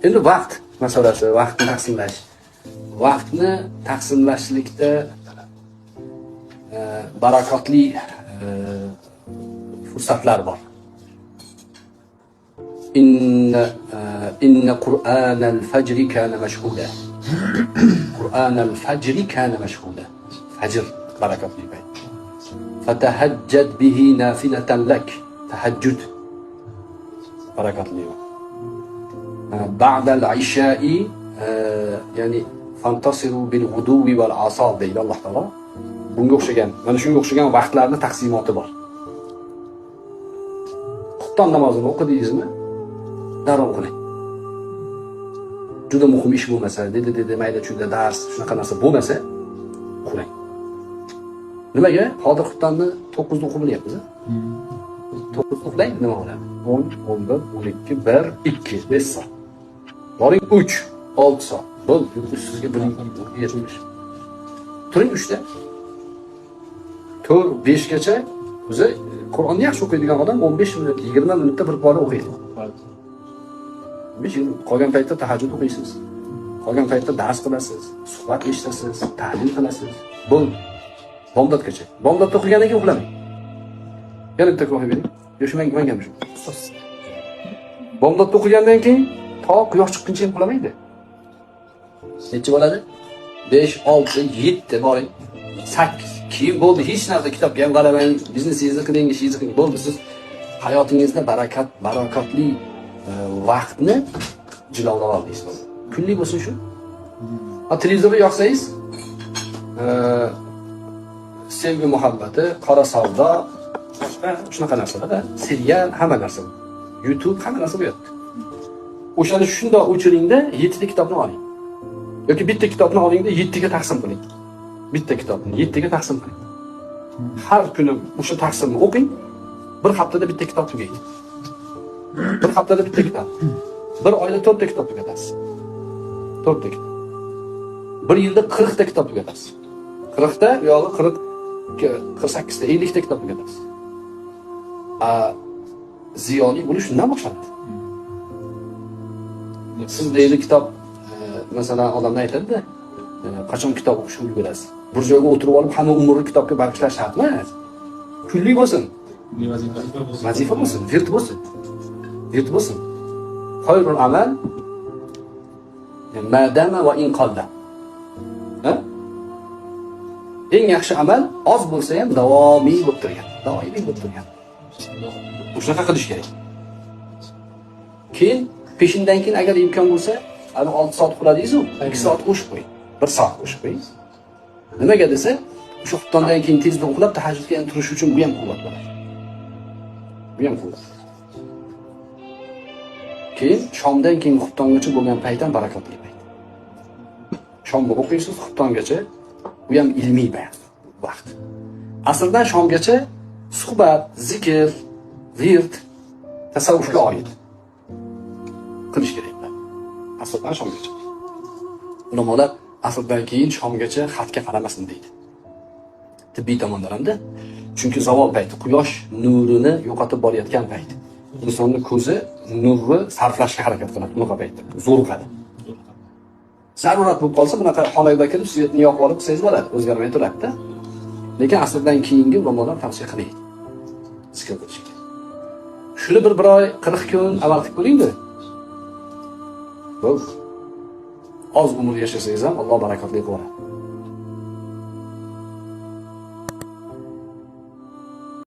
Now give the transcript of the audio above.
Endi vaqt masalasi, vaqtni taqsimlash. Vaqtni taqsimlashlikda barakotli fursatlar bor. Inna Qur'anal fajri kana mashhuda. Qur'anal fajri kana mashhuda. Fajr barakotli payt. Fatahajjad bihi nafilatan lak. Tahajjud barakotli. Ba'da al-isha'i ya'ni fantasiru bil ghuduwi wal asal deydi Alloh taolo. Bunga o'xshagan, mana shunga o'xshagan vaqtlarning taqsimoti bor. Xufton namozini o'qidingizmi? Darrov qiling. Juda muhim ish bo'lmasa, dedi mayda chuyda dars, shunaqa narsa bo'lmasa, qiling. Nimaga? Hozir xuftonni 9 da o'qib bo'lyapmiz. 9 uxlang, nima bo'ladi? 10, 11, 12, 1, 2, 5 soat. Boring 3, 6 soat. Bo'l, sizga 1:70. Turing 3 da. 4, 5 gacha o'zi Qur'onni yaxshi o'qiydigan odam 15 minut, 20 minutda bir bora o'qiydi. Qolgan paytda tahajjud o'qiysiz. Qolgan paytda dars qilasiz, suhbat eshitasiz, ta'lim qilasiz. Bo'l. Bomdodgacha. Bomdodda o'qigandan keyin uxlamang. Yana bitta ko'rib bering. Yo'shmang menga shu. Bomdodda o'qigandan keyin to quyosh chiqquncha ham uxlamaydi. Necha bo'ladi? 5, 6, 7 boring. 8. Keyin bo'ldi, hech narsa kitobga ham qaramang, biznesingizni qiling, ishingizni qiling. Bo'ldi, siz hayotingizda barakatli vaqtni jilovlab oldingiz. Kunlik bo'lsin shu. Televizorni yoqsangiz, sevgi muhabbati, qora savdo, shunaqa narsalar, serial, hamma narsa. YouTube hamma narsa bo'lyapti. O'shani shundoq o'chiringda 7 ta kitobni oling. Yoki bitta kitobni olingda 7 ga taqsim qiling. Bitta kitobni 7 ga taqsim qiling. Har kuni o'sha taqsimni o'qing. Bir haftada bitta kitob tugaydi. Bir haftada bitta kitob. Bir oyda 4 ta kitob tugatasiz. 4 ta kitob. Bir yilda 40 ta kitob tugatasiz. 40 ta yoki 48 ta, 50 ta kitob tugatasiz. Ziyoli bo'lish shundan boshlanadi. Siz deyli kitob, masalan, odamlar aytadi-da, qachon kitob o'qishni ulgurasiz? Bir joyga o'tirib olib, hamma umrni kitobga bag'ishlash shart emas. Kunlik bo'lsin. Vazifa bo'lsin, virt bo'lsin. Virt bo'lsin. Xoyrul amal madama va in qalla. Eng yaxshi amal oz bo'lsa ham davomiy bo'lib turgan. Doimiy bo'lib turgan. Shunaqa qilish kerak. Keyin peshindan keyin agar imkon bo'lsa, ana 6 soat uxladingiz-ku, 2 soat qo'shib qo'ying. 1 soat qo'shib qo'ying. Nimaga desa, o'sha xuftondan keyin tezda uxlab tahajjudga ham turish uchun bu ham quvvat bo'ladi. Bu ham quvvat. Keyin shomdan keyin xuftongacha bo'lgan payt ham barakotli payt. Shomni o'qiysiz xuftongacha, bu ham ilmiy vaqt. Asrdan shomgacha suhbat, zikr, wird, tasavvufga oid qilish kerak. Asrdan shomgacha. Ulamolar asrdan keyin shomgacha xatga qaramasin deydi. Tibbiy tomondan hamda. Chunki zavol payti, quyosh nurini yo'qotib borayotgan payt. Insonning ko'zi nurni sarflashga harakat qiladi bunaqa paytda. Zo'riqadi. Zarurat bo'lib qolsa, bunaqa xonaga kirib, svetni yoqib olib qilsangiz bo'ladi, o'zgarmay turadi-da. Lekin asrdan keyingi ulamolar tavsiya qilmaydi. Zikr qilishga. Shuni bir oy, 40 kun amal qilib ko'ring-da. Bo'l. Oz umr yashasangiz ham Alloh barakotli qiladi.